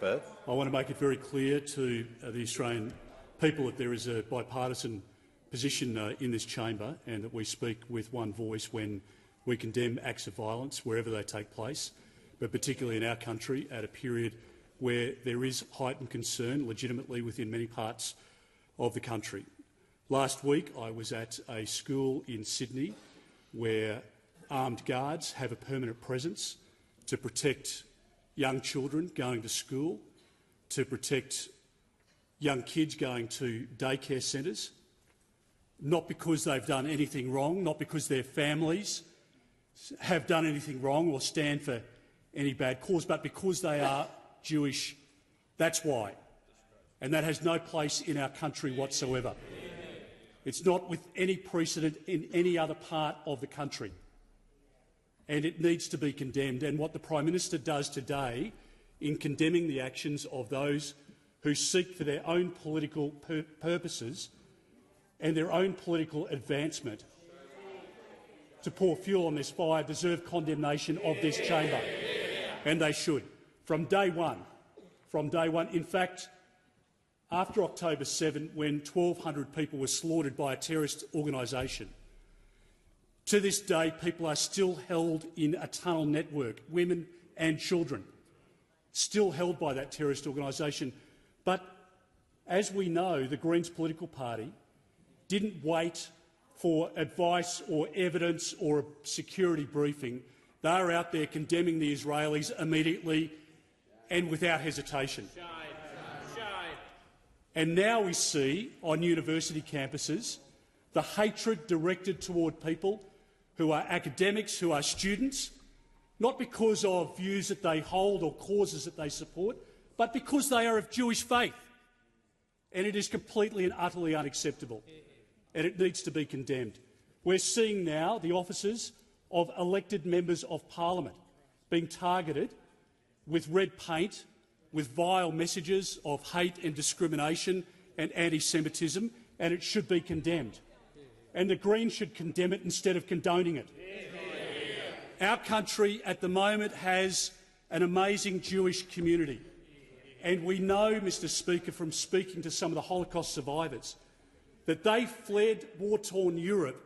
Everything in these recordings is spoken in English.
I want to make it very clear to the Australian people that there is a bipartisan position in this chamber and that we speak with one voice when we condemn acts of violence wherever they take place, but particularly in our country at a period where there is heightened concern legitimately within many parts of the country. Last week I was at a school in Sydney where armed guards have a permanent presence to protect young children going to school, to protect young kids going to daycare centres, not because they've done anything wrong, not because their families have done anything wrong or stand for any bad cause, but because they are Jewish. That's why. And that has no place in our country whatsoever. It's not with any precedent in any other part of the country. And it needs to be condemned. And what the Prime Minister does today in condemning the actions of those who seek for their own political purposes and their own political advancement to pour fuel on this fire deserve condemnation of this chamber. And they should. From day one. In fact, after October 7, when 1,200 people were slaughtered by a terrorist organisation, to this day people are still held in a tunnel network, women and children, still held by that terrorist organisation. But as we know, the Greens political party didn't wait for advice or evidence or a security briefing. They are out there condemning the Israelis immediately and without hesitation. And now we see on university campuses the hatred directed toward people who are academics, who are students, not because of views that they hold or causes that they support, but because they are of Jewish faith. And it is completely and utterly unacceptable, and it needs to be condemned. We're seeing now the offices of elected members of parliament being targeted with red paint, with vile messages of hate and discrimination and anti-Semitism, and it should be condemned. And the Greens should condemn it instead of condoning it. Our country at the moment has an amazing Jewish community, and we know, Mr Speaker, from speaking to some of the Holocaust survivors, that they fled war-torn Europe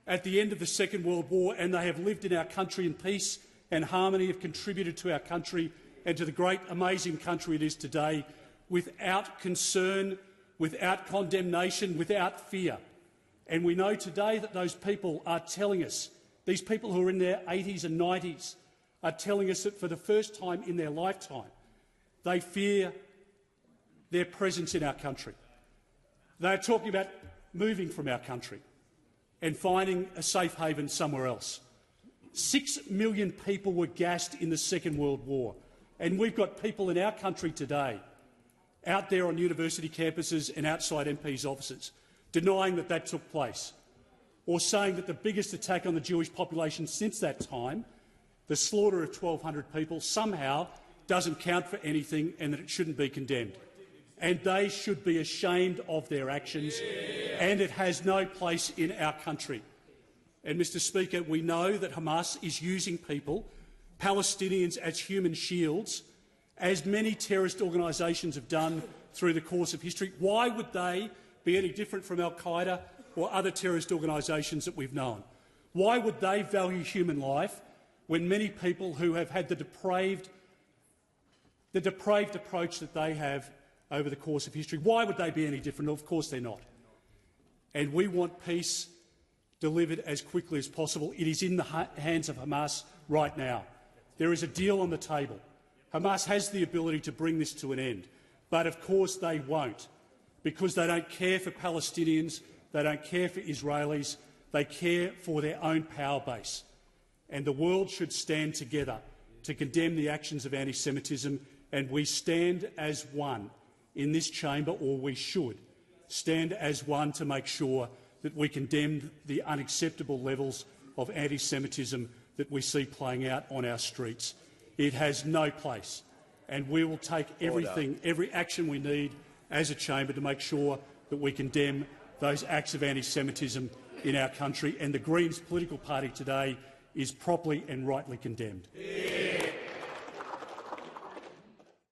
at the end of the Second World War, and they have lived in our country in peace and harmony, have contributed to our country and to the great, amazing country it is today, without concern, without condemnation, without fear. And we know today that those people are telling us, these people who are in their 80s and 90s, are telling us that for the first time in their lifetime, they fear their presence in our country. They are talking about moving from our country and finding a safe haven somewhere else. 6 million people were gassed in the Second World War, and we've got people in our country today out there on university campuses and outside MPs' offices denying that that took place, or saying that the biggest attack on the Jewish population since that time, the slaughter of 1,200 people, somehow doesn't count for anything and that it shouldn't be condemned. And they should be ashamed of their actions, and it has no place in our country. And, Mr Speaker, we know that Hamas is using people, Palestinians, as human shields, as many terrorist organisations have done through the course of history. Why would they be any different from al-Qaeda or other terrorist organisations that we've known? Why would they value human life when many people who have had the depraved approach that they have over the course of history, why would they be any different? Of course they're not. And we want peace delivered as quickly as possible. It is in the hands of Hamas right now. There is a deal on the table. Hamas has the ability to bring this to an end, but of course they won't, because they don't care for Palestinians, they don't care for Israelis, they care for their own power base. And the world should stand together to condemn the actions of anti-Semitism, and we stand as one in this chamber, or we should stand as one to make sure that we condemn the unacceptable levels of anti-Semitism that we see playing out on our streets. It has no place, and we will take every action we need as a chamber to make sure that we condemn those acts of anti-Semitism in our country, and the Greens political party today is properly and rightly condemned.